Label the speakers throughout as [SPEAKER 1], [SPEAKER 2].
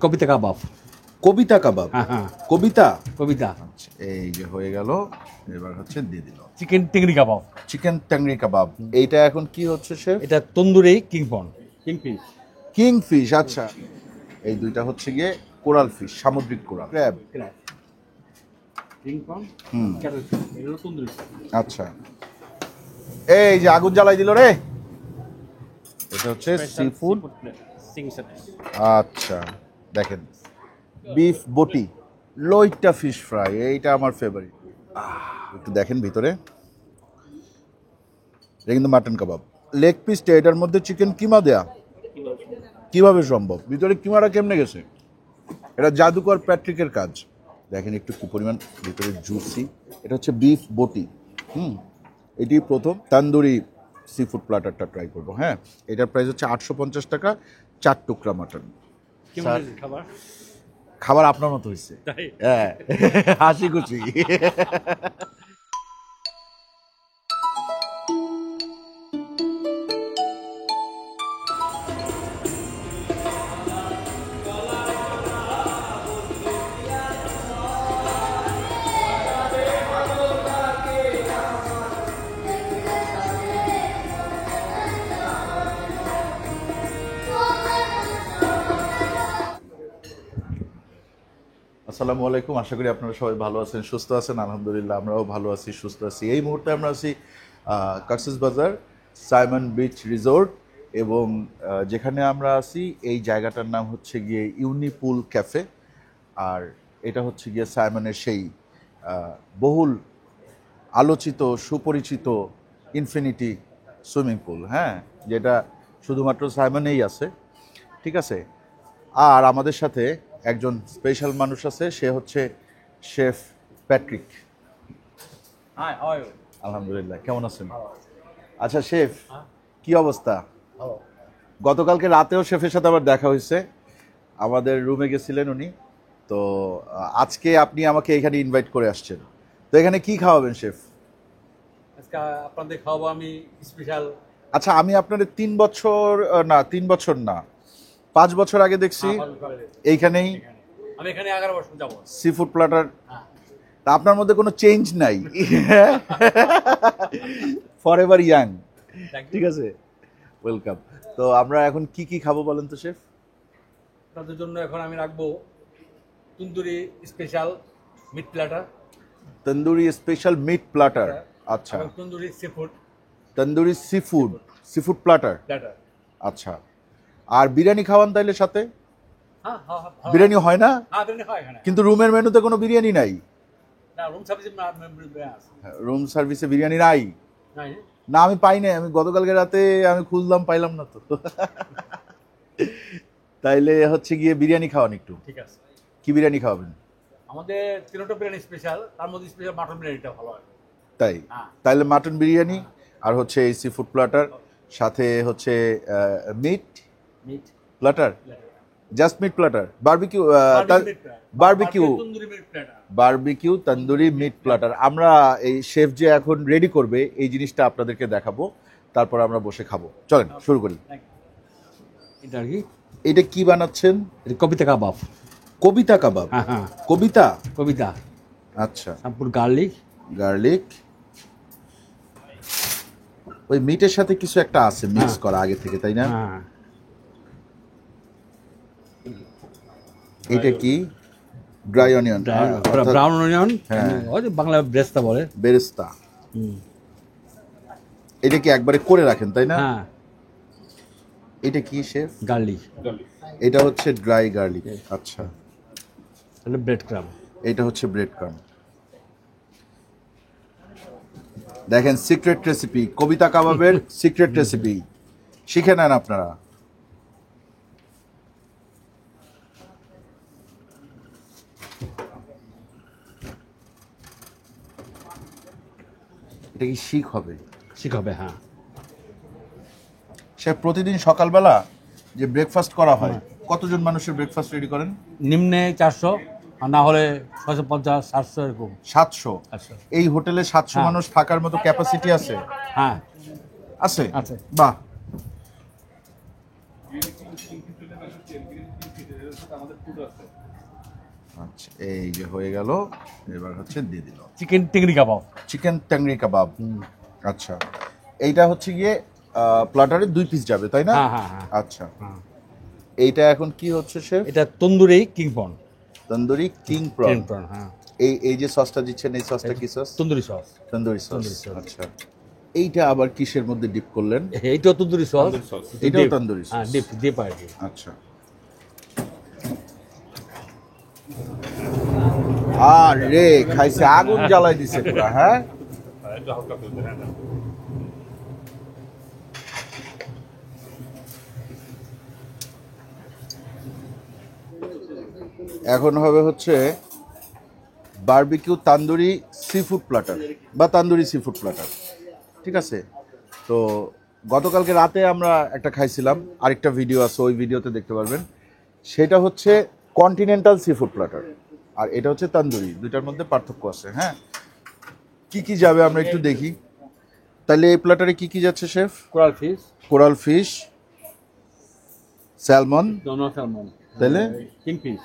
[SPEAKER 1] কবিতা কাবাব।
[SPEAKER 2] কবিতা কাবাব।
[SPEAKER 1] হ্যাঁ হ্যাঁ,
[SPEAKER 2] কবিতা।
[SPEAKER 1] কবিতা।
[SPEAKER 2] আচ্ছা, এই যে হয়ে গেল। এবার হচ্ছে দিয়ে দিল
[SPEAKER 1] চিকেন টেংরি কাবাব।
[SPEAKER 2] চিকেন ট্যাংরি কাবাব। এইটা এখন কি হচ্ছে শেফ?
[SPEAKER 1] এটা তন্দুরি কিংপন, কিংফিশ।
[SPEAKER 2] King fish. আচ্ছা, এই দুইটা হচ্ছে গিয়ে কোরাল ফিশ, সামুদ্রিক কোরাল, ক্র্যাব।
[SPEAKER 1] কিংপন,
[SPEAKER 2] হুম,
[SPEAKER 1] এগুলো তন্দুরি।
[SPEAKER 2] আচ্ছা। এই যে আগুন জ্বালাই দিল রে। এটা হচ্ছে সি ফুড। আচ্ছা, দেখেন বিফ বটি, লইট্টা ফিশ ফ্রাই, এইটা আমার ফেভারিট। একটু দেখেন ভিতরে, এটা কিন্তু মাটন কাবাব। লেগ পিসটা এটার মধ্যে চিকেন কিমা দেয়া, কিভাবে সম্ভব? ভিতরে কিমাটা কেমনে গেছে? এটা জাদুকর প্যাট্রিকের কাজ। দেখেন একটু কি পরিমাণ ভিতরে জুসি। এটা হচ্ছে বিফ বটি। এটি প্রথম তান্দুরি সি ফুড প্ল্যাটারটা ট্রাই করবো। হ্যাঁ, এটার প্রাইস হচ্ছে 850 টাকা, 4 টুকরা মাটন। খাবার আপনার মতো হয়েছে, হ্যাঁ, হাসি খুশি। আসসালামু আলাইকুম, আশা করি আপনারা সবাই ভালো আছেন, সুস্থ আছেন। আলহামদুলিল্লাহ আমরাও ভালো আছি, সুস্থ আছি। এই মুহূর্তে আমরা আছি কক্সবাজার সাইমন বিচ রিসোর্ট, এবং যেখানে আমরা আছি এই জায়গাটার নাম হচ্ছে গিয়ে ইউনিপুল ক্যাফে। আর এটা হচ্ছে গিয়ে সাইমনের সেই বহুল আলোচিত সুপরিচিত ইনফিনিটি সুইমিং পুল, হ্যাঁ, যেটা শুধুমাত্র সাইমনেই আছে, ঠিক আছে। আর আমাদের সাথে একজন স্পেশাল মানুষ আছে, সে হচ্ছে শেফ প্যাট্রিক। আলহামদুলিল্লাহ, কেমন আছেন? আচ্ছা শেফ, কি অবস্থা? গতকালকে রাতেও শেফের সাথে আবার দেখা হয়েছে, আমাদের রুমে গেছিলেন উনি। তো আজকে আপনি আমাকে এখানে ইনভাইট করে আসছেন, তো এখানে কি খাওয়াবেন শেফ?
[SPEAKER 1] আজকে আপনাদের খাওয়াবো আমি স্পেশাল।
[SPEAKER 2] আচ্ছা, আমি আপনাদের 3 বছর না 3 বছর না 5 বছর আগে দেখছি এইখানেই।
[SPEAKER 1] আমি এখানে 11 বছর যাব
[SPEAKER 2] সি ফুড প্ল্যাটার। তা আপনার মধ্যে কোনো চেঞ্জ নাই, ফর এভার ইয়াং, ঠিক আছে, ওয়েলকাম। তো আমরা এখন কি কি খাবো বলেন তো শেফ?
[SPEAKER 1] তাদের জন্য এখন আমি রাখবো tandoori special meat platter.
[SPEAKER 2] Tandoori special meat platter. আচ্ছা,
[SPEAKER 1] tandoori sea food.
[SPEAKER 2] Tandoori sea food platter. আচ্ছা, আর বিরিয়ানি খাওয়ান তাইলে সাথে?
[SPEAKER 1] হ্যাঁ হ্যাঁ,
[SPEAKER 2] বিরিয়ানি হয় না?
[SPEAKER 1] হ্যাঁ বিরিয়ানি হয় এখানে,
[SPEAKER 2] কিন্তু রুমের মেনুতে কোনো বিরিয়ানি নাই।
[SPEAKER 1] না রুম সার্ভিসে
[SPEAKER 2] রুম সার্ভিসে বিরিয়ানি নাই?
[SPEAKER 1] নাই
[SPEAKER 2] না, আমি পাই নাই। আমি গতকালকে রাতে আমি খুঁজলাম, পাইলাম না তো। তাইলে হচ্ছে গিয়ে বিরিয়ানি খাওয়ান একটু।
[SPEAKER 1] ঠিক আছে,
[SPEAKER 2] কি বিরিয়ানি খাওয়াবেন?
[SPEAKER 1] আমাদের তিনটা বিরিয়ানি স্পেশাল, তার মধ্যে স্পেশাল মাটন বিরিয়ানিটা ভালো হয়।
[SPEAKER 2] তাই?
[SPEAKER 1] হ্যাঁ।
[SPEAKER 2] তাইলে মাটন বিরিয়ানি, আর হচ্ছে এই সি ফুড প্ল্যাটার, সাথে হচ্ছে meat
[SPEAKER 1] meat
[SPEAKER 2] platter, just meat platter, barbecue
[SPEAKER 1] tandoori meat platter,
[SPEAKER 2] barbecue tandoori meat platter. আমরা এই শেফ যে এখন রেডি করবে এই জিনিসটা আপনাদেরকে দেখাবো, তারপর আমরা বসে খাবো। চলেন শুরু করি।
[SPEAKER 1] এটা কি?
[SPEAKER 2] এটা কি বানাচ্ছেন?
[SPEAKER 1] এটা কবিতা কাবাব।
[SPEAKER 2] কবিতা কাবাব।
[SPEAKER 1] হ্যাঁ হ্যাঁ,
[SPEAKER 2] কবিতা।
[SPEAKER 1] কবিতা।
[SPEAKER 2] আচ্ছা,
[SPEAKER 1] সম্পূর্ণ গার্লিক।
[SPEAKER 2] গার্লিক, ওই মিটের সাথে কিছু একটা আছে মিক্স করা আগে থেকে, তাই না?
[SPEAKER 1] হ্যাঁ,
[SPEAKER 2] এটা কি? ড্রাই অনিয়ন,
[SPEAKER 1] ব্রাউন অনিয়ন,
[SPEAKER 2] হ্যাঁ,
[SPEAKER 1] ওই যে বাংলা বেরেস্তা বলে।
[SPEAKER 2] বেরেস্তা। এটা কি একবারে করে রাখেন, তাই না?
[SPEAKER 1] হ্যাঁ।
[SPEAKER 2] এটা কি শেফ?
[SPEAKER 1] গার্লিক।
[SPEAKER 2] এটা হচ্ছে ড্রাই গার্লিক। আচ্ছা,
[SPEAKER 1] এটা ব্রেড ক্রাম।
[SPEAKER 2] এটা হচ্ছে ব্রেড ক্রাম। দেখেন, সিক্রেট রেসিপি, কবিতা কাবাবের সিক্রেট রেসিপি শিখে নেন আপনারা। এটা কি শিখ হবে?
[SPEAKER 1] ঠিক হবে, হ্যাঁ।
[SPEAKER 2] সে প্রতিদিন সকালবেলা যে ব্রেকফাস্ট করা হয়, কতজন মানুষের ব্রেকফাস্ট রেডি করেন?
[SPEAKER 1] নিম্নে 400, আর না হলে 650, 700 এরকম।
[SPEAKER 2] 700?
[SPEAKER 1] আচ্ছা।
[SPEAKER 2] এই হোটেলে 700
[SPEAKER 1] হ্যাঁ।
[SPEAKER 2] মানুষ থাকার মতো ক্যাপাসিটি আছে?
[SPEAKER 1] হ্যাঁ
[SPEAKER 2] আছে?
[SPEAKER 1] আছে।
[SPEAKER 2] বাহ। আচ্ছা এই যে হয়ে গেল, এবার হচ্ছে দিয়ে দিল
[SPEAKER 1] চিকেন টেংরি কাবাব।
[SPEAKER 2] চিকেন ট্যাংরি কাবাব। আচ্ছা এইটা হচ্ছে গিয়ে প্লাটারে 2 পিস যাবে তাই না?
[SPEAKER 1] হ্যাঁ হ্যাঁ হ্যাঁ
[SPEAKER 2] আচ্ছা এইটা এখন কি হচ্ছে শেফ?
[SPEAKER 1] এটা tandoori king prawn.
[SPEAKER 2] Tandoori king prawn.
[SPEAKER 1] King prawn, হ্যাঁ।
[SPEAKER 2] এই যে সসটা দিচ্ছেন, এই সসটা কি sauce?
[SPEAKER 1] Tandoori sauce.
[SPEAKER 2] Tandoori sauce.
[SPEAKER 1] Tandoori sauce.
[SPEAKER 2] আচ্ছা এইটা আবার কিসের মধ্যে ডিপ করলেন?
[SPEAKER 1] এইটাও তন্দুরি সস।
[SPEAKER 2] এটাও তন্দুরি
[SPEAKER 1] হ্যাঁ,
[SPEAKER 2] সস।
[SPEAKER 1] ডিপ আর কি।
[SPEAKER 2] আচ্ছা আরে খাইছে, আগুন জ্বালাই দিছে পুরা। হ্যাঁ এখন হবে হচ্ছে barbecue tandoori C food platter বা তান্দুরি সি ফুড প্ল্যাটার। ঠিক আছে, তো গতকালকে রাতে আমরা একটা খাইছিলাম, আরেকটা ভিডিও আছে, ওই ভিডিওতে দেখতে পারবেন। সেটা হচ্ছে কন্টিনেন্টাল সি ফুড প্ল্যাটার, আর এটা হচ্ছে তান্দুরি, দুইটার মধ্যে পার্থক্য আছে। হ্যাঁ কি কি যাবে আমরা একটু দেখি। তাহলে এই প্ল্যাটারে কি কি যাচ্ছে chef?
[SPEAKER 1] Coral fish,
[SPEAKER 2] coral fish, salmon,
[SPEAKER 1] tuna salmon,
[SPEAKER 2] তাহলে
[SPEAKER 1] কিং ফিশ,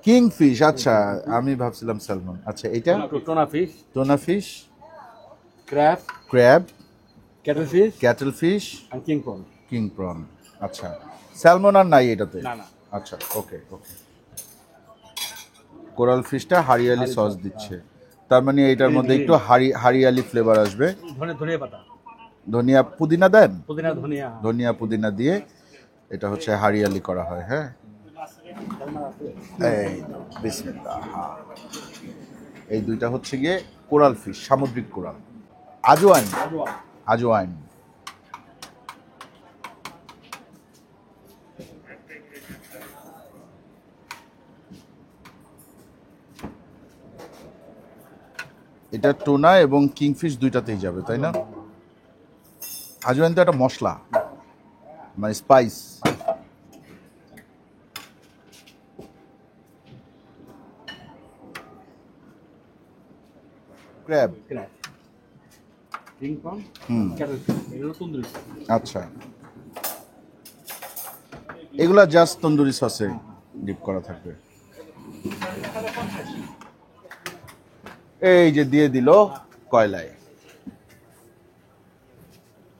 [SPEAKER 2] কিং ফিশ। আচ্ছা আমি ভাবছিলাম স্যালমন। আচ্ছা এটা
[SPEAKER 1] tuna fish,
[SPEAKER 2] tuna fish,
[SPEAKER 1] crab,
[SPEAKER 2] crab,
[SPEAKER 1] cuttle fish,
[SPEAKER 2] cuttle fish,
[SPEAKER 1] আর কিং প্রন।
[SPEAKER 2] King prawn. আচ্ছা স্যালমন আর নাই এটাতে?
[SPEAKER 1] না না।
[SPEAKER 2] আচ্ছা ওকে ওকে। কোরাল ফিশটা হারিয়ালি সস দিচ্ছে, তার মানে এটার মধ্যে একটু হারিয়ালি ফ্লেভার আসবে।
[SPEAKER 1] ধনিয়া পাতা,
[SPEAKER 2] ধনিয়া পুদিনা দেন?
[SPEAKER 1] পুদিনা, ধনিয়া,
[SPEAKER 2] ধনিয়া পুদিনা দিয়ে এটা হচ্ছে হারিয়ালি করা হয়। হ্যাঁ এই বিসমিল্লাহ। হ্যাঁ এই দুইটা হচ্ছে গিয়ে কোরাল ফিশ, সামুদ্রিক কোরাল। আজওয়াইন, আজওয়াইন। এটা টোনা এবং কিংফিশ দুইটাতেই যাবে তাই না? আজওয়াইন তো একটা মশলা, মানে স্পাইস। ক্র্যাব,
[SPEAKER 1] কিং প্রন,
[SPEAKER 2] হুম
[SPEAKER 1] ক্যাটল ফিশ, এগুলো তন্দুরি সস।
[SPEAKER 2] আচ্ছা এগুলা জাস্ট তন্দুরি সসে ডিপ করা থাকবে। এই যে দিয়ে দিল কয়লায়।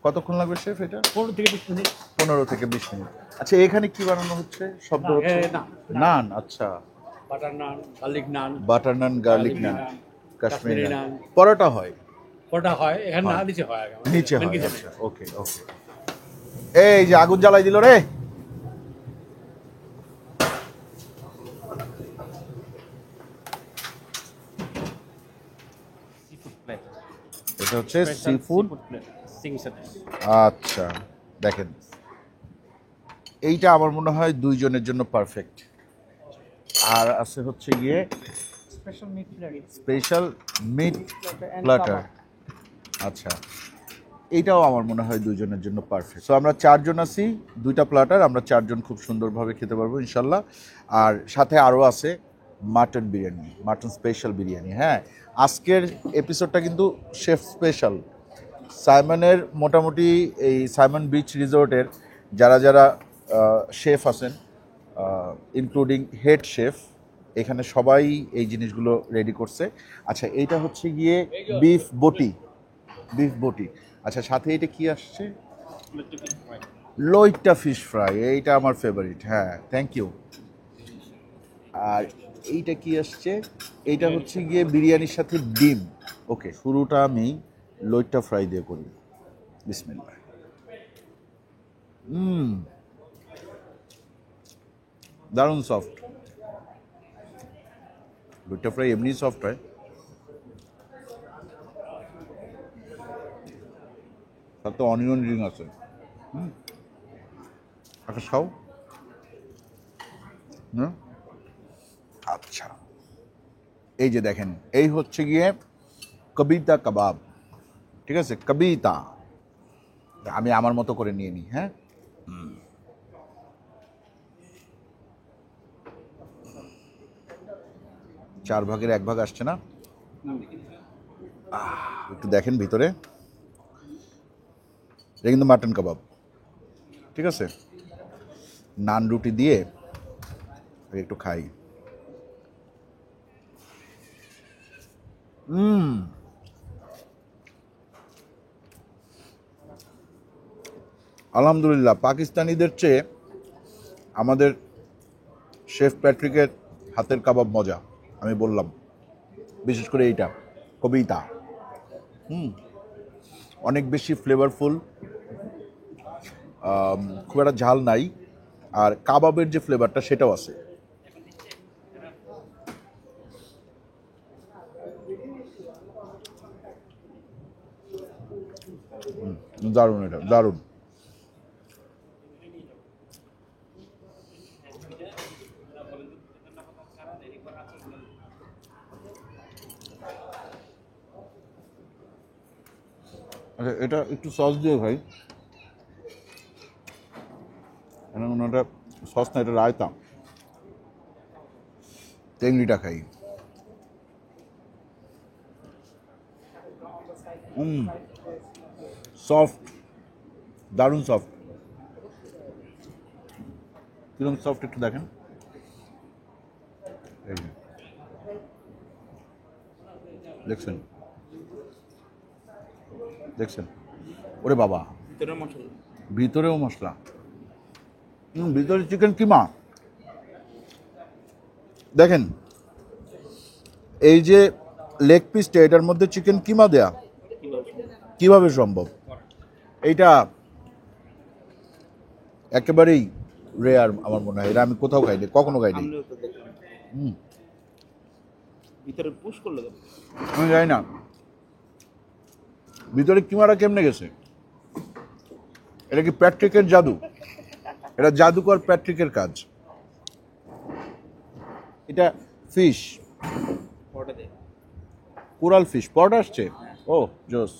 [SPEAKER 2] কতক্ষণ লাগবে শেফ এটা?
[SPEAKER 1] 15 থেকে 20 মিনিট।
[SPEAKER 2] 15 থেকে 20 মিনিট। আচ্ছা এখানে কি বানানো হচ্ছে? শব্দ
[SPEAKER 1] না,
[SPEAKER 2] হচ্ছে
[SPEAKER 1] না,
[SPEAKER 2] নান। আচ্ছা
[SPEAKER 1] বাটার নান, গার্লিক নান,
[SPEAKER 2] বাটার নান, গার্লিক
[SPEAKER 1] গার্লিক
[SPEAKER 2] নান,
[SPEAKER 1] নান,
[SPEAKER 2] কাশ্মীরি
[SPEAKER 1] কাশ্মীরি
[SPEAKER 2] নান,
[SPEAKER 1] নান।
[SPEAKER 2] পরোটা হয়
[SPEAKER 1] ওটা হয় এখানে, না নিচে হয় আগে।
[SPEAKER 2] নিচে হয়।
[SPEAKER 1] নানকি
[SPEAKER 2] আচ্ছা ওকে ওকে। এই যে আগুন জ্বালাই দিল রে। এটা হচ্ছে সি ফুড। আচ্ছা দেখেন এইটা আমার মনে হয় 2 জনের জন্য পারফেক্ট। আর আছে হচ্ছে গিয়ে স্পেশাল মিট প্ল্যাটার। আচ্ছা এইটাও আমার মনে হয় 2 জনের জন্য পারফেক্ট। সো আমরা 4 জন আছি, 2টা প্ল্যাটার, আমরা 4 জন খুব সুন্দরভাবে খেতে পারবো ইনশাল্লাহ। আর সাথে আরও আছে mutton biryani, mutton special biryani. হ্যাঁ আজকের এপিসোডটা কিন্তু শেফ স্পেশাল। সাইমনের মোটামুটি এই সাইমন বিচ রিসোর্টের যারা যারা শেফ আছেন, ইনক্লুডিং হেড শেফ, এখানে সবাই এই জিনিসগুলো রেডি করছে। আচ্ছা এইটা হচ্ছে গিয়ে বিফ বটি, বিফ বটি। আচ্ছা সাথে এটা কি আসছে? লইট্টা ফিশ ফ্রাই, এইটা আমার ফেভারিট। হ্যাঁ থ্যাংক ইউ। আর এইটা কি আসছে? এইটা হচ্ছে গিয়ে বিরিয়ানির সাথে ডিম। ওকে শুরুটা আমি লইট্টা ফ্রাই দিয়ে করি। বিসমিল্লাহ। দারুণ সফট। লইট্টা ফ্রাই এমনি সফট হয়। তাতে অনিয়ন রিং আছে। আচ্ছা খাও। আচ্ছা এই যে দেখেন, এই হচ্ছে গিয়ে কবিতা কাবাব। ঠিক আছে কবিতা, আমি আমার মতো করে নিয়ে নিই। হ্যাঁ 4 ভাগের 1 ভাগ আসছে না? একটু দেখেন ভিতরে, এটা কিন্তু মাটন কাবাব। ঠিক আছে নান রুটি দিয়ে একটু খাই। আলহামদুলিল্লাহ, পাকিস্তানিদের চেয়ে আমাদের শেফ প্যাট্রিকের হাতের কাবাব মজা, আমি বললাম। বিশেষ করে এইটা কবিতা অনেক বেশি ফ্লেভারফুল, খুব একটা ঝাল নাই, আর কাবাবের যে ফ্লেভারটা সেটাও আছে। দারুণ, এটা দারুণ। আচ্ছা, এটা একটু সস দিয়ে খাই। এটা সস না, এটা রায়তা। টেংরিটা খাই। সফট, দারুণ সফট। কিরকম সফট একটু দেখেন। এই যে দেখছেন, দেখছেন, ওরে বাবা, ভিতরেও মশলা। ভিতরে চিকেন কিমা দেখেন, এই যে লেগ পিসটা, এটার মধ্যে চিকেন কিমা দেয়া কিভাবে সম্ভব? এইটা একেবারেই রেয়ার আমার মনে হয়। এটা আমি কোথাও খাইনি, কখনো খাইনি।
[SPEAKER 3] ভিতরে পুশ করলো
[SPEAKER 2] আমি জানি না ভিতরে কিমাটা কেমনে গেছে। এটা কি প্যাট্রিকের জাদু? এটা জাদুকর প্যাট্রিকের কাজ। এটা ফিশ, কোরাল ফিশ পট আসছে। ও জোস।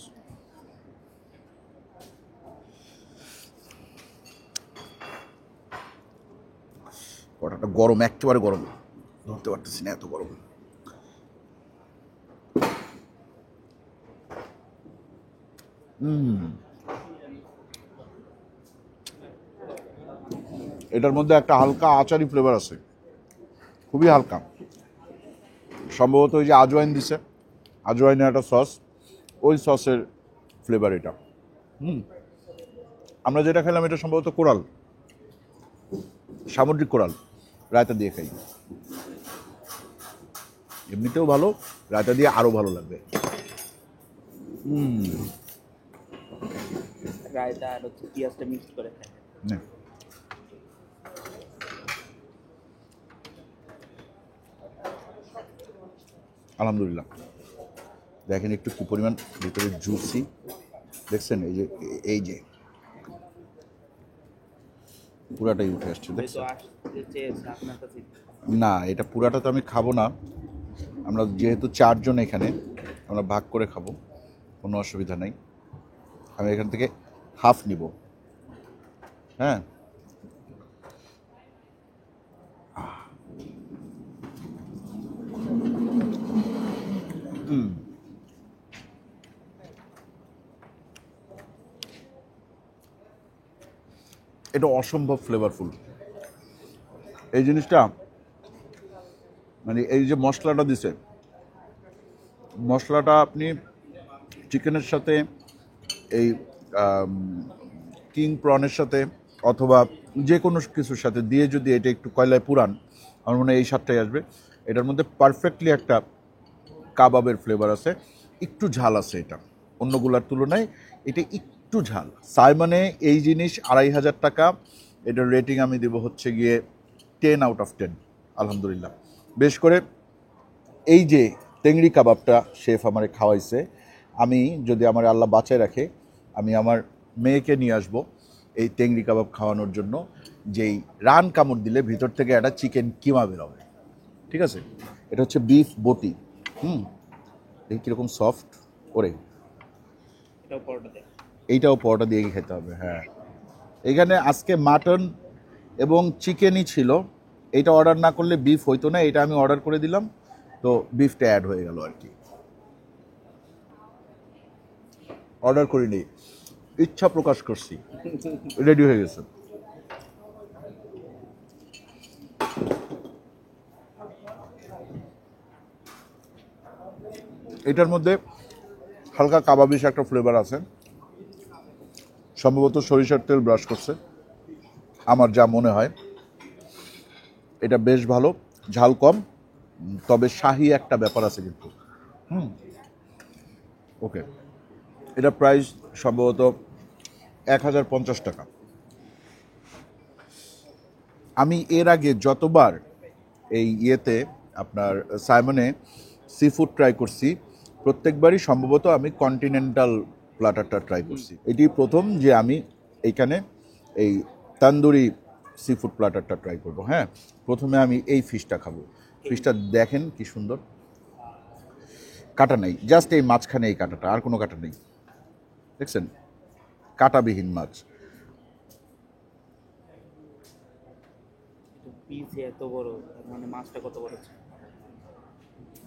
[SPEAKER 2] পটাটা গরম, একেবারে গরম, ধরতে পারতেছি না, এত গরম। এটার মধ্যে একটা হালকা আচারি ফ্লেভার আছে, খুবই হালকা। সম্ভবত ওই যে আজওয়াইন দিছে, আজওয়াইনের একটা সস, ওই সসের ফ্লেভার এটা। আমরা যেটা খেলাম এটা সম্ভবত কোরাল, সামুদ্রিক কোরাল, রায়তা দিয়ে খাই। এমনিতেও ভালো, রায়তা দিয়ে আরো ভালো লাগবে।
[SPEAKER 3] রায়তা আর হচ্ছে পেঁয়াজটা মিক্স করে খায়।
[SPEAKER 2] আলহামদুলিল্লাহ, দেখেন একটু কি পরিমাণ ভিতরে জুসি, দেখছেন? এই যে পুরাটাই উঠে আসছে, দেখছেন? না, এটা পুরাটা তো আমি খাবো না, আমরা যেহেতু 4 জন এখানে, আমরা ভাগ করে খাবো, কোনো অসুবিধা নেই। আমি এখান থেকে হাফ নিব। হ্যাঁ, এটা অসম্ভব ফ্লেভারফুল এই জিনিসটা। মানে এই যে মশলাটা দিছে, মশলাটা আপনি চিকেনের সাথে, এই কিং প্রনের সাথে, অথবা যে কোনো কিছুর সাথে দিয়ে যদি এটা একটু কয়লায় পুরান, আমার মনে হয় এই স্বাদটাই আসবে। এটার মধ্যে পারফেক্টলি একটা কাবাবের ফ্লেভার আছে, একটু ঝাল আছে এটা অন্যগুলার তুলনায়, এটা একটু ঝাল। সাইমনে এই জিনিস 2500 টাকা, এটার রেটিং আমি দেব হচ্ছে গিয়ে 10 আউট অফ 10। আলহামদুলিল্লাহ। বেশ করে এই যে টেংরি কাবাবটা শেফ আমারে খাওয়াইছে, আমি যদি আমার আল্লাহ বাঁচায় রাখে, আমি আমার মেয়েকে নিয়ে আসবো এই টেংরি কাবাব খাওয়ানোর জন্য, যেই রান কামড় দিলে ভিতর থেকে একটা চিকেন কিমা বেরোবে। ঠিক আছে, এটা হচ্ছে বিফ বটি। দেখি কীরকম সফট। ওরে, এইটাও পরোটা দিয়ে খেতে হবে। হ্যাঁ, এখানে আজকে মাটন এবং চিকেনই ছিল, এটা অর্ডার না করলে বিফ হইতো না, এটা আমি অর্ডার করে দিলাম, তো বিফটা অ্যাড হয়ে গেল আর কি। অর্ডার করিনি, ইচ্ছা প্রকাশ করছি, রেডি হয়ে গেছে। এটার মধ্যে হালকা কাবাবিশ একটা ফ্লেভার আছে, সম্ভবত সরিষার তেল ব্রাশ করছে আমার যা মনে হয়। এটা বেশ ভালো, ঝাল কম, তবে শাহি একটা ব্যাপার আছে কিন্তু। ওকে, এটা প্রাইস সম্ভবত 1050 টাকা। আমি এর আগে যতবার এই ইয়েতে আপনার সাইমনে সি ফুড ট্রাই করছি, প্রত্যেকবারই সম্ভবত আমি কন্টিনেন্টাল প্ল্যাটারটা ট্রাই করছি। এটি প্রথম যে আমি এইখানে এই তান্দুরি সি ফুড প্ল্যাটারটা ট্রাই করব। হ্যাঁ, প্রথমে আমি এই ফিশটা খাবো। ফিশটা দেখেন কি সুন্দর, কাটা নেই, জাস্ট এই মাঝখানে এই কাটাটা, আর কোনো কাটা নেই, দেখছেন, কাটাবিহীন মাছ।
[SPEAKER 3] পিস এত বড়, মানে মাছটা কত বড় আছে?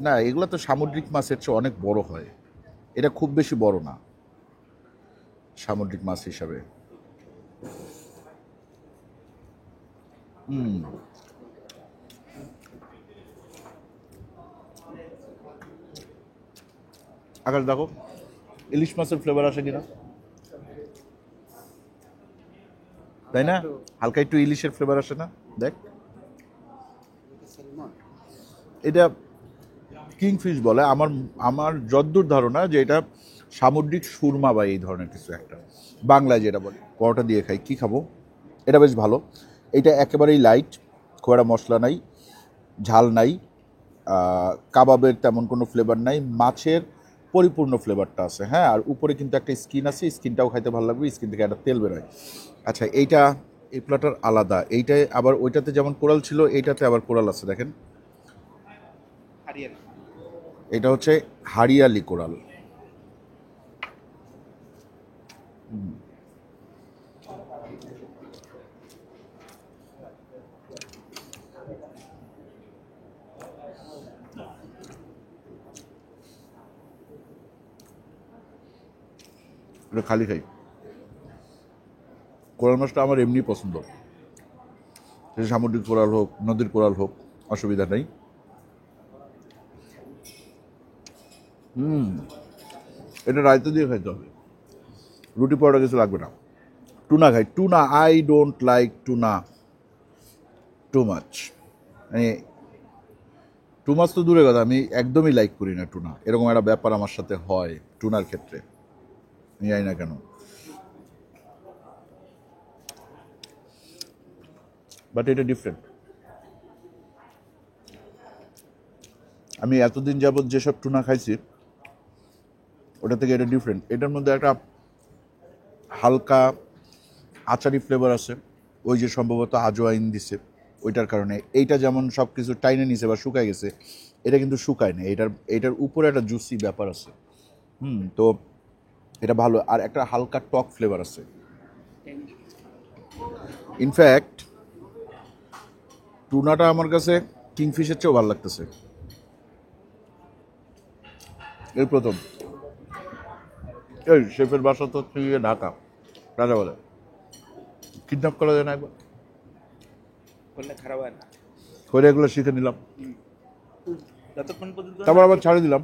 [SPEAKER 2] না, এগুলো তো সামুদ্রিক মাছের চেয়ে অনেক বড় হয়, এটা খুব বেশি বড় না সামুদ্রিক মাছ হিসাবে। আকাশ দেখো ইলিশ মাছের ফ্লেভার আসে কিনা, তাই না? হালকা একটু ইলিশের ফ্লেভার আসে না? দেখ, এটা কিংফিশ বলে। আমার আমার যদ্দূর ধারণা যে এটা সামুদ্রিক সুরমা বা এই ধরনের কিছু একটা, বাংলায় যেটা বলে। পরোটা দিয়ে খাই, কি খাবো? এটা বেশ ভালো। এটা একেবারেই লাইট, খুব একটা মশলা নাই, ঝাল নাই, কাবাবের তেমন কোনো ফ্লেভার নাই, মাছের পরিপূর্ণ ফ্লেভারটা আছে। হ্যাঁ, আর উপরে কিন্তু একটা স্কিন আছে, স্কিনটাও খাইতে ভালো লাগবে, স্কিন থেকে একটা তেল বেরোয়। আচ্ছা, এইটা এই প্ল্যাটার আলাদা, এইটায় আবার ওইটাতে যেমন কোরাল ছিল এইটাতে আবার কোরাল আছে, দেখেন।
[SPEAKER 3] হারিয়ানা।
[SPEAKER 2] এটা হচ্ছে হারিয়ালি কোরাল। এটা খালি খাই। কোরাল মাছটা আমার এমনি পছন্দ, সে সামুদ্রিক কোরাল হোক, নদীর কোরাল হোক, অসুবিধা নেই। এটা রায়তা দিয়ে খাইতে হবে, রুটি পরোটা কিছু লাগবে না। টুনা খাই, tuna I don't like tuna too much, মানে টু মাছ তো দূরে কথা, আমি একদমই লাইক করি না টুনা। এরকম একটা ব্যাপার আমার সাথে হয় টুনার ক্ষেত্রে, আমি জানি না কেন, বাট এটা ডিফারেন্ট। আমি এতদিন যাবৎ যেসব টুনা খাইছি ওটা থেকে এটা ডিফারেন্ট। এটার মধ্যে একটা হালকা আচারি ফ্লেভার আছে, ওই যে সম্ভবত আজওয়াইন দিছে ওইটার কারণে। এইটা যেমন সব কিছু টাইনে নিছে বা শুকায় গেছে, এটা কিন্তু শুকায় না, এটার উপরে একটা জুসি ব্যাপার আছে। তো এটা ভালো, আর একটা হালকা টক ফ্লেভার আছে। ইনফ্যাক্ট টুনাটা আমার কাছে কিংফিশের চেয়েও ভালো লাগতেছে। এই প্রথম, এই শেফের বাসা তো হচ্ছে গিয়ে ঢাকা, রাজা বলে কিডন্যাপ করা যায় না একবার,
[SPEAKER 3] করলে খারাপ হয় না।
[SPEAKER 2] করে এগুলো শিখে নিলাম,
[SPEAKER 3] যতক্ষণ পর্যন্ত
[SPEAKER 2] তারপর আবার ছাড়ে দিলাম।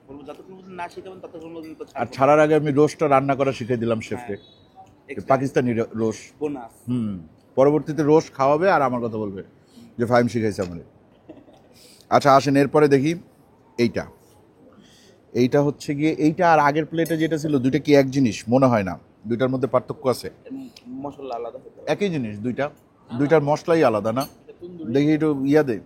[SPEAKER 3] বলবো যতক্ষণ পর্যন্ত না শিখাবেন ততক্ষণ পর্যন্ত
[SPEAKER 2] আর ছাড়ার আগে আমি রোস্টটা রান্না করা শিখে দিলাম শেফকে, পাকিস্তানি রোস্ট।
[SPEAKER 3] বোনাস।
[SPEAKER 2] পরবর্তীতে রোস্ট খাওয়াবে আর আমার কথা বলবে যে ফাইম শিখাইছে আমার। আচ্ছা আসেন, এরপরে দেখি এইটা। এইটা হচ্ছে গিয়ে, এইটা আর আগের প্লেটে যেটা ছিল দুইটা কি এক জিনিস? মনে হয় না, দুইটার মধ্যে পার্থক্য আছে।
[SPEAKER 3] মশলা আলাদা হতে পারে।
[SPEAKER 2] একই জিনিস, দুইটার মশলাই আলাদা না? দেখি একটু ইয়া দে।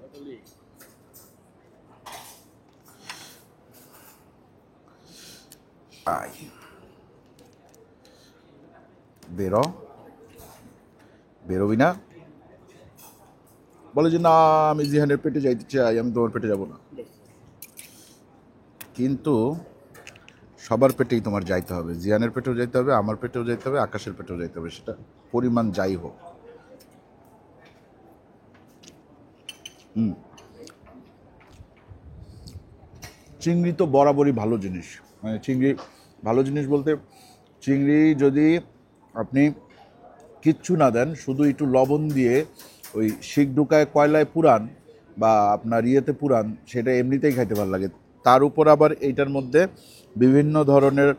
[SPEAKER 2] আয় বেরোবি না? বলে যে না, আমি জিহানের পেটে যাইতে চাই, আমি তোমার পেটে যাব না। কিন্তু সবার পেটেই তোমার যাইতে হবে, জিয়ানের পেটেও যাইতে হবে, আমার পেটেও যাইতে হবে, আকাশের পেটেও যাইতে হবে, সেটা পরিমাণ যাই হোক। চিংড়ি তো বরাবরই ভালো জিনিস, মানে চিংড়ি ভালো জিনিস বলতে, চিংড়ি যদি আপনি কিচ্ছু না দেন, শুধু একটু লবণ দিয়ে ওই শিক ঢুকায় কয়লায় পুরান, বা আপনার ইয়েতে পুরান সেটা এমনিতেই খাইতে ভালো লাগে। তার উপর আবার এইটার মধ্যে বিভিন্ন ধরনের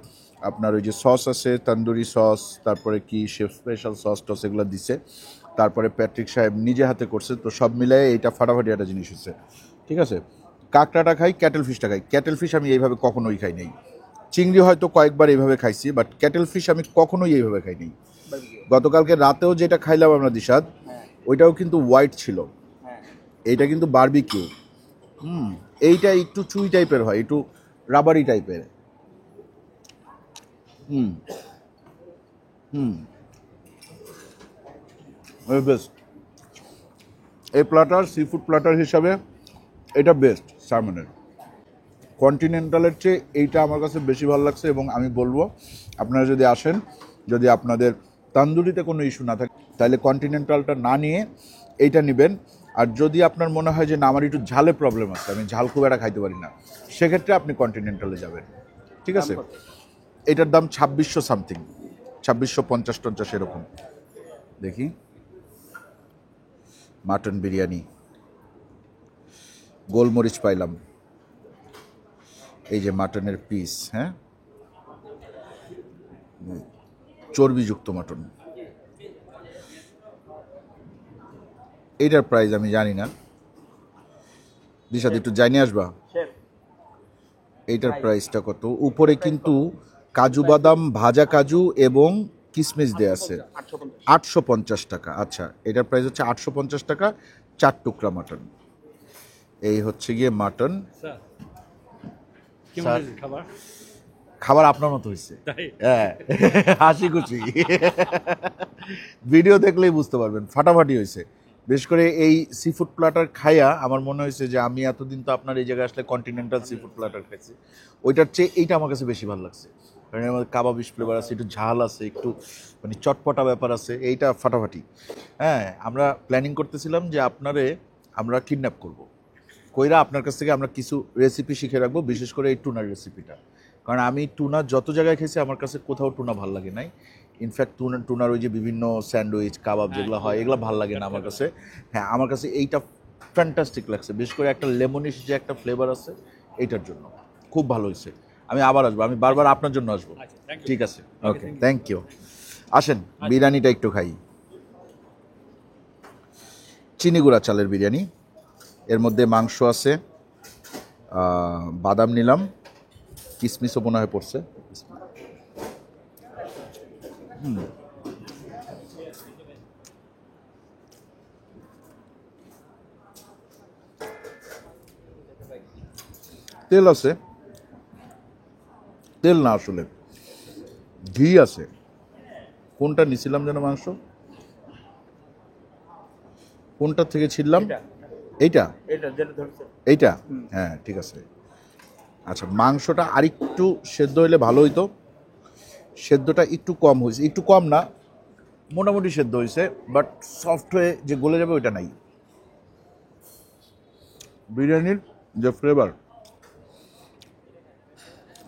[SPEAKER 2] আপনার ওই যে সস আছে, তন্দুরি সস, তারপরে কি শেফ স্পেশাল সস টস এগুলো দিছে, তারপরে প্যাট্রিক সাহেব নিজে হাতে করছে, তো সব মিলাই এইটা ফাটাফাটি একটা জিনিস হচ্ছে। ঠিক আছে, কাঁকড়াটা খাই, ক্যাটেল ফিশটা খাই। ক্যাটেল ফিশ আমি এইভাবে কখনোই খাই নাই। চিংড়ি হয়তো কয়েকবার এইভাবে খাইছি, বাট ক্যাটেল ফিশ আমি কখনোই এইভাবে খাই নাই। গতকালকে রাতেও যেটা খাইলাম আমরা দিশাদ,
[SPEAKER 3] হ্যাঁ
[SPEAKER 2] ওইটাও কিন্তু হোয়াইট ছিল,
[SPEAKER 3] হ্যাঁ
[SPEAKER 2] এইটা কিন্তু বারবিকিউ। এইটা একটু চুই টাইপের হয়, একটু রাবারি টাইপের। হুম হুম বেস্ট এই প্ল্যাটার, সি ফুড প্ল্যাটার হিসাবে এটা বেস্ট সালমনের। কন্টিনেন্টালের চেয়ে এইটা আমার কাছে বেশি ভালো লাগছে, এবং আমি বলবো আপনারা যদি আসেন, যদি আপনাদের তান্দুরিতে কোনো ইস্যু না থাকে তাহলে কন্টিনেন্টালটা না নিয়ে এইটা নেবেন। আর যদি আপনার মনে হয় যে না আমার একটু ঝালে প্রবলেম আছে, আমি ঝাল খুব একটা খাইতে পারি না, সেক্ষেত্রে আপনি কন্টিনেন্টালে যাবেন। ঠিক আছে, এটার দাম 2600 সামথিং, 2650 এরকম। দেখি, মাটন বিরিয়ানি, গোলমরিচ পাইলাম, এই যে মাটনের পিস, হ্যাঁ চর্বিযুক্ত মাটন। এইটার প্রাইস আমি জানি না, দিশাদ একটু জানিয়ে আসবা
[SPEAKER 3] শেফ
[SPEAKER 2] এইটার প্রাইসটা কত। উপরে কিন্তু কাজু বাদাম, ভাজা কাজু এবং কিশমিশ দেয়া আছে।
[SPEAKER 3] 850
[SPEAKER 2] 850 টাকা। আচ্ছা, এটার প্রাইস হচ্ছে 850 টাকা, 4 টুকরা মাটন। এই হচ্ছে গিয়ে মাটন।
[SPEAKER 1] স্যার কেমন
[SPEAKER 2] স্যার,
[SPEAKER 1] হয়েছে খাবার?
[SPEAKER 2] খাবার আপনার মতো হয়েছে,
[SPEAKER 1] তাই?
[SPEAKER 2] হ্যাঁ হাসি খুশি। ভিডিও দেখলেই বুঝতে পারবেন ফাটাফাটি হয়েছে। বিশেষ করে এই সি ফুড প্ল্যাটার খাইয়া আমার মনে হয়েছে যে আমি এতদিন তো আপনার এই জায়গায় আসলে কন্টিনেন্টাল সি ফুড প্ল্যাটার খাইছি, ওইটার চেয়ে এইটা আমার কাছে বেশি ভালো লাগছে। কারণ আমার কাবাবিশ ফ্লেভার আছে, একটু ঝাল আছে, একটু মানে চটপটা ব্যাপার আছে, এইটা ফাটাফাটি। হ্যাঁ, আমরা প্ল্যানিং করতেছিলাম যে আপনারে আমরা কিডন্যাপ করব, কইরা আপনার কাছ থেকে আমরা কিছু রেসিপি শিখে রাখবো, বিশেষ করে এই টুনার রেসিপিটা। কারণ আমি টুনা যত জায়গায় খেয়েছি আমার কাছে কোথাও টুনা ভালো লাগে নাই। ইনফ্যাক্ট টুনার ওই যে বিভিন্ন স্যান্ডউইচ কাবাব যেগুলো হয় এগুলো ভালো লাগে না আমার কাছে। হ্যাঁ, আমার কাছে এইটা ফ্যান্টাস্টিক লাগছে, বিশেষ করে একটা লেমনিশ যে একটা ফ্লেভার আছে, এইটার জন্য খুব ভালো হয়েছে। আমি আবার আসবো, আমি বারবার আপনার জন্য আসবো।
[SPEAKER 1] আচ্ছা, thank you.
[SPEAKER 2] ঠিক আছে, ওকে, থ্যাংক ইউ। আসেন বিরিয়ানিটা একটু খাই। চিনি গুঁড়া চালের বিরিয়ানি, এর মধ্যে মাংস আছে, বাদাম নিলাম, কিশমিশও মনে হয় পড়ছে। তেল আছে, তেল না আসলে ঘি আছে। কোনটা নিছিলাম যেন মাংস, কোনটা থেকে ছিললাম?
[SPEAKER 3] এটা
[SPEAKER 2] এইটা
[SPEAKER 3] এটা যেটা ধরছে
[SPEAKER 2] এইটা হ্যাঁ ঠিক আছে। আচ্ছা, মাংসটা আরেকটু সেদ্ধ হইলে ভালো হইতো, সেদ্ধটা একটু কম হয়েছে, একটু কম না মোটামুটি সেদ্ধ হয়েছে, বাট সফট হয়ে যে গলে যাবে ওইটা নাই। বিরিয়ানির যে ফ্লেভার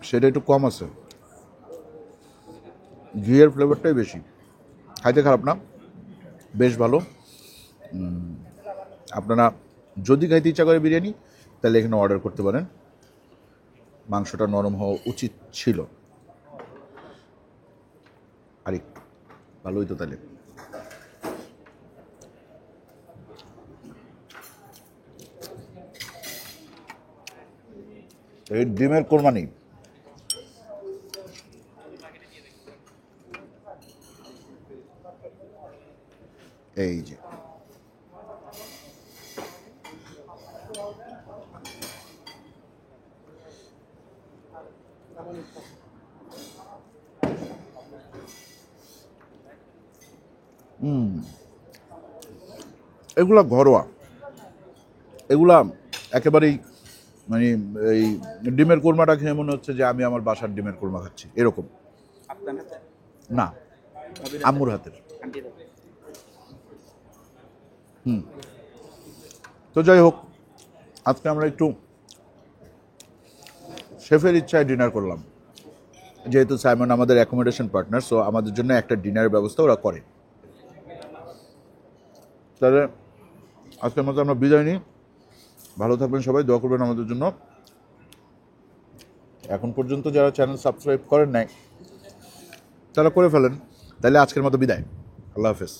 [SPEAKER 2] সেটা একটু কম আছে, ঘিয়ের ফ্লেভারটাই বেশি। খাইতে খারাপ না, বেশ ভালো। আপনারা যদি খাইতে ইচ্ছা করে বিরিয়ানি তাহলে এখানে অর্ডার করতে পারেন। মাংসটা নরম হওয়া উচিত ছিল, আরেকটু ভালো হইতো তাহলে। এই ডিমের কোরবানি, এই যে এগুলা ঘরোয়া, এগুলা একেবারেই মানে এই ডিমের কোরমাটা খেয়ে মনে হচ্ছে যে আমি আমার বাসার ডিমের কোরমা খাচ্ছি এরকম।
[SPEAKER 3] আপনার হাতে
[SPEAKER 2] না, আম্মুর হাতের।
[SPEAKER 3] আন্টির হাতে
[SPEAKER 2] তো যাই হোক, আজকে আমরা একটু শেফের ইচ্ছায় ডিনার করলাম, যেহেতু সাইমন আমাদের অ্যাকোমোডেশন পার্টনার, সো আমাদের জন্য একটা ডিনারের ব্যবস্থা ওরা করে। তাহলে আজকের মতো আমরা বিদায় নিই। ভালো থাকবেন সবাই, দোয়া করবেন আমাদের জন্য। এখন পর্যন্ত যারা চ্যানেল সাবস্ক্রাইব করেন নাই তারা করে ফেলেন। তাহলে আজকের মতো বিদায়, আল্লাহ হাফেজ।